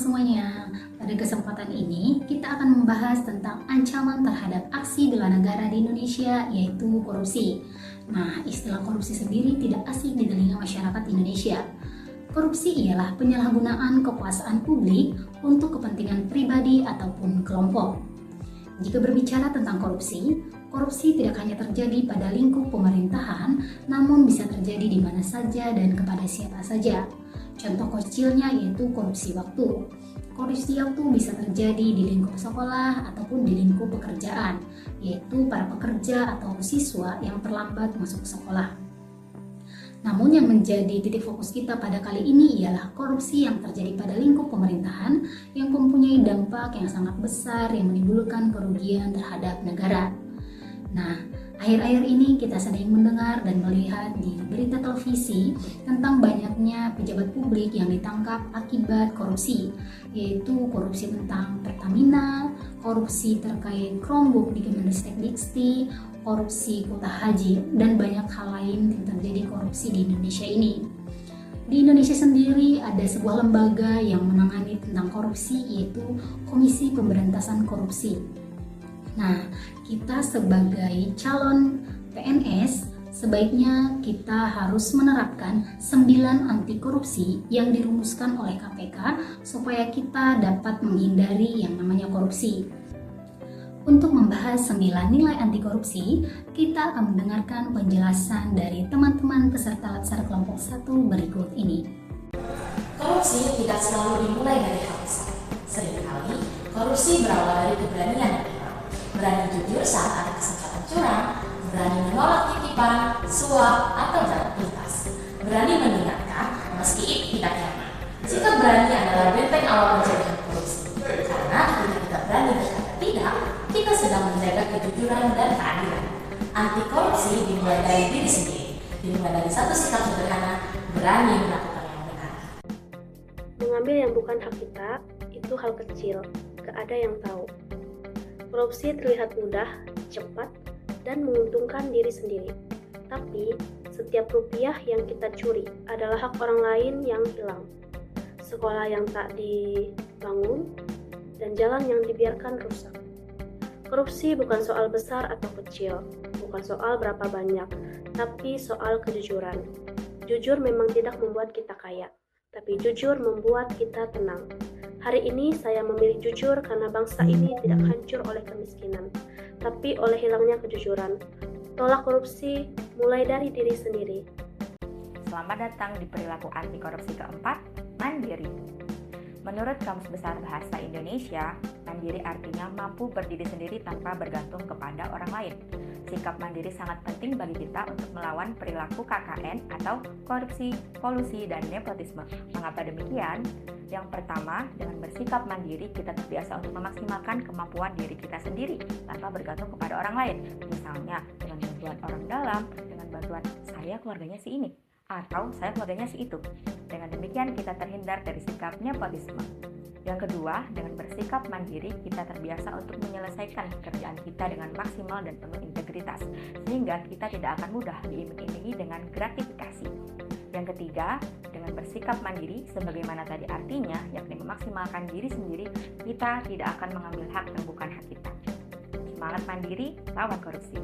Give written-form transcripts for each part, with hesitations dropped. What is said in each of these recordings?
semuanya. Pada kesempatan ini, kita akan membahas tentang ancaman terhadap aksi bela negara di Indonesia, yaitu korupsi. Nah, istilah korupsi sendiri tidak asing di telinga masyarakat Indonesia. Korupsi ialah penyalahgunaan kekuasaan publik untuk kepentingan pribadi ataupun kelompok. Jika berbicara tentang korupsi, korupsi tidak hanya terjadi pada lingkup pemerintahan, namun bisa terjadi di mana saja dan kepada siapa saja. Contoh kecilnya yaitu korupsi waktu. Korupsi waktu bisa terjadi di lingkup sekolah ataupun di lingkup pekerjaan, yaitu para pekerja atau siswa yang terlambat masuk ke sekolah. Namun yang menjadi titik fokus kita pada kali ini ialah korupsi yang terjadi pada lingkup pemerintahan yang mempunyai dampak yang sangat besar yang menimbulkan kerugian terhadap negara. Nah, akhir-akhir ini kita sering mendengar dan melihat di berita televisi tentang banyaknya pejabat publik yang ditangkap akibat korupsi, yaitu korupsi tentang Pertamina, korupsi terkait Chromebook di Kemendikbudristek, korupsi kuota haji, dan banyak hal lain yang terjadi korupsi di Indonesia ini. Di Indonesia sendiri ada sebuah lembaga yang menangani tentang korupsi, yaitu Komisi Pemberantasan Korupsi. Nah, kita sebagai calon PNS, sebaiknya kita harus menerapkan 9 anti korupsi yang dirumuskan oleh KPK supaya kita dapat menghindari yang namanya korupsi. Untuk membahas 9 nilai anti korupsi, kita akan mendengarkan penjelasan dari teman-teman peserta Latsar kelompok 1 berikut ini. Korupsi tidak selalu dimulai dari hal besar. Seringkali, korupsi berawal dari keberanian. Berani jujur saat ada kesempatan curang, berani menolak titipan, suap, atau gratifitas, berani mengingatkan meski itu tidak nyaman. Sikap berani adalah benteng awal pencegahan korupsi, karena ketika kita berani berkata tidak, kita sedang menjaga kejujuran dan keadilan. Anti korupsi dimulai dari diri sendiri, dimulai dari satu sikap sederhana, berani melakukan yang benar. Mengambil yang bukan hak kita, itu hal kecil, gak ada yang tahu. Korupsi terlihat mudah, cepat, dan menguntungkan diri sendiri. Tapi, setiap rupiah yang kita curi adalah hak orang lain yang hilang. Sekolah yang tak dibangun, dan jalan yang dibiarkan rusak. Korupsi bukan soal besar atau kecil, bukan soal berapa banyak, tapi soal kejujuran. Jujur memang tidak membuat kita kaya, tapi jujur membuat kita tenang. Hari ini saya memilih jujur karena bangsa ini tidak hancur oleh kemiskinan, tapi oleh hilangnya kejujuran. Tolak korupsi mulai dari diri sendiri. Selamat datang di perilaku anti korupsi keempat, mandiri. Menurut Kamus Besar Bahasa Indonesia, mandiri artinya mampu berdiri sendiri tanpa bergantung kepada orang lain. Sikap mandiri sangat penting bagi kita untuk melawan perilaku KKN atau korupsi, kolusi, dan nepotisme. Mengapa demikian? Yang pertama, dengan bersikap mandiri, kita terbiasa untuk memaksimalkan kemampuan diri kita sendiri tanpa bergantung kepada orang lain. Misalnya, dengan bantuan orang dalam, dengan bantuan saya keluarganya si ini, atau saya keluarganya si itu. Dengan demikian, kita terhindar dari sikap nepotisme. Yang kedua, dengan bersikap mandiri, kita terbiasa untuk menyelesaikan pekerjaan kita dengan maksimal dan penuh integritas, sehingga kita tidak akan mudah diiming-imingi dengan gratifikasi. Yang ketiga, dengan bersikap mandiri, sebagaimana tadi artinya, yakni memaksimalkan diri sendiri, kita tidak akan mengambil hak yang bukan hak kita. Semangat mandiri, lawan korupsi.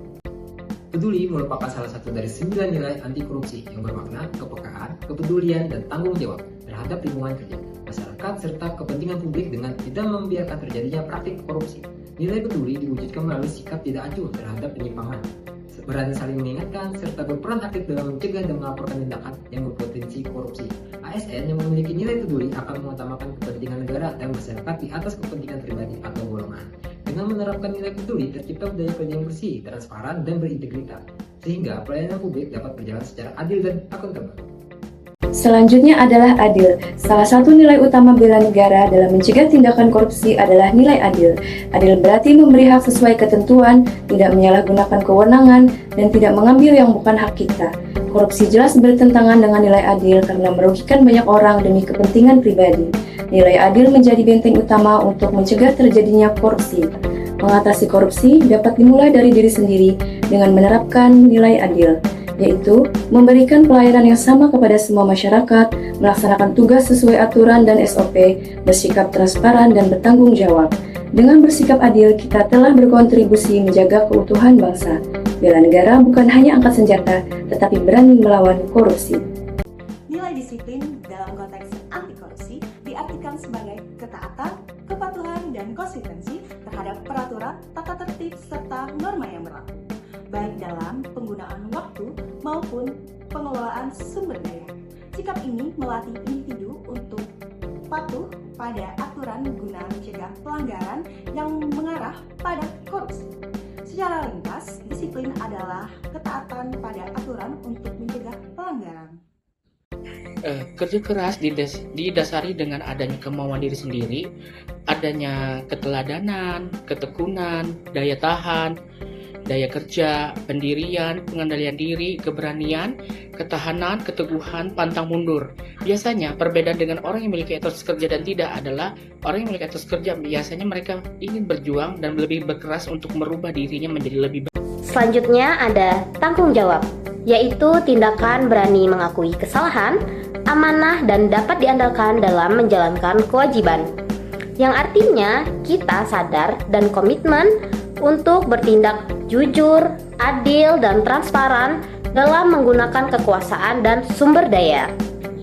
Peduli merupakan salah satu dari 9 nilai anti korupsi yang bermakna kepekaan, kepedulian, dan tanggung jawab terhadap lingkungan kerja, masyarakat, serta kepentingan publik dengan tidak membiarkan terjadinya praktik korupsi. Nilai peduli diwujudkan melalui sikap tidak acuh terhadap penyimpangan, berani saling mengingatkan, serta berperan aktif dalam mencegah dan melaporkan tindakan yang berpotensi korupsi. ASN yang memiliki nilai peduli akan mengutamakan kepentingan negara dan masyarakat di atas kepentingan pribadi atau golongan. Dengan menerapkan nilai peduli, tercipta budaya kerja yang bersih, transparan, dan berintegritas, sehingga pelayanan publik dapat berjalan secara adil dan akuntabel. Selanjutnya adalah adil. Salah satu nilai utama bela negara dalam mencegah tindakan korupsi adalah nilai adil. Adil berarti memberi hak sesuai ketentuan, tidak menyalahgunakan kewenangan, dan tidak mengambil yang bukan hak kita. Korupsi jelas bertentangan dengan nilai adil karena merugikan banyak orang demi kepentingan pribadi. Nilai adil menjadi benteng utama untuk mencegah terjadinya korupsi. Mengatasi korupsi dapat dimulai dari diri sendiri dengan menerapkan nilai adil. yaitu memberikan pelayanan yang sama kepada semua masyarakat, melaksanakan tugas sesuai aturan dan SOP, bersikap transparan dan bertanggung jawab. Dengan bersikap adil, kita telah berkontribusi menjaga keutuhan bangsa. Bela negara bukan hanya angkat senjata, tetapi berani melawan korupsi. Nilai disiplin dalam konteks anti korupsi diartikan sebagai ketaatan, kepatuhan, dan konsistensi terhadap peraturan, tata tertib, serta norma yang berlaku, baik dalam penggunaan waktu maupun pengelolaan sumber daya. Sikap ini melatih individu untuk patuh pada aturan guna mencegah pelanggaran yang mengarah pada korupsi. Secara ringkas, disiplin adalah ketaatan pada aturan untuk mencegah pelanggaran. Kerja keras didasari dengan adanya kemauan diri sendiri, adanya keteladanan, ketekunan, daya tahan, daya kerja, pendirian, pengendalian diri, keberanian, ketahanan, keteguhan, pantang mundur. Biasanya perbedaan dengan orang yang memiliki etos kerja dan tidak adalah orang yang memiliki etos kerja biasanya mereka ingin berjuang dan lebih berkeras untuk merubah dirinya menjadi lebih baik. Selanjutnya ada tanggung jawab, yaitu tindakan berani mengakui kesalahan, amanah, dan dapat diandalkan dalam menjalankan kewajiban. Yang artinya kita sadar dan komitmen untuk bertindak jujur, adil, dan transparan dalam menggunakan kekuasaan dan sumber daya.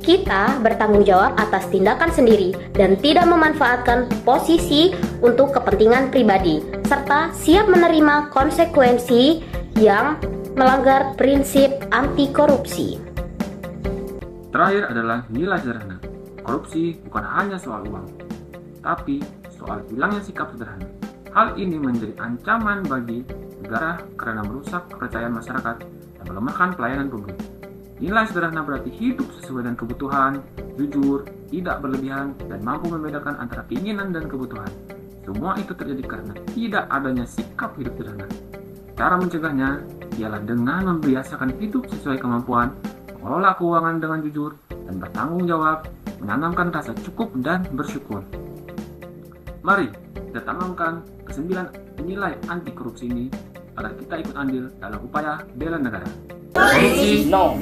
Kita bertanggung jawab atas tindakan sendiri dan tidak memanfaatkan posisi untuk kepentingan pribadi, serta siap menerima konsekuensi yang melanggar prinsip anti korupsi. Terakhir adalah nilai sederhana. Korupsi bukan hanya soal uang, tapi soal hilangnya sikap sederhana. Hal ini menjadi ancaman bagi negara karena merusak kepercayaan masyarakat dan melemahkan pelayanan publik. Nilai sederhana berarti hidup sesuai dengan kebutuhan, jujur, tidak berlebihan, dan mampu membedakan antara keinginan dan kebutuhan. Semua itu terjadi karena tidak adanya sikap hidup sederhana. Cara mencegahnya ialah dengan membiasakan hidup sesuai kemampuan, mengelola keuangan dengan jujur, dan bertanggung jawab, menanamkan rasa cukup dan bersyukur. Mari kita tanamkan ke-9 nilai anti korupsi ini agar kita ikut andil dalam upaya bela negara. Korupsi, no.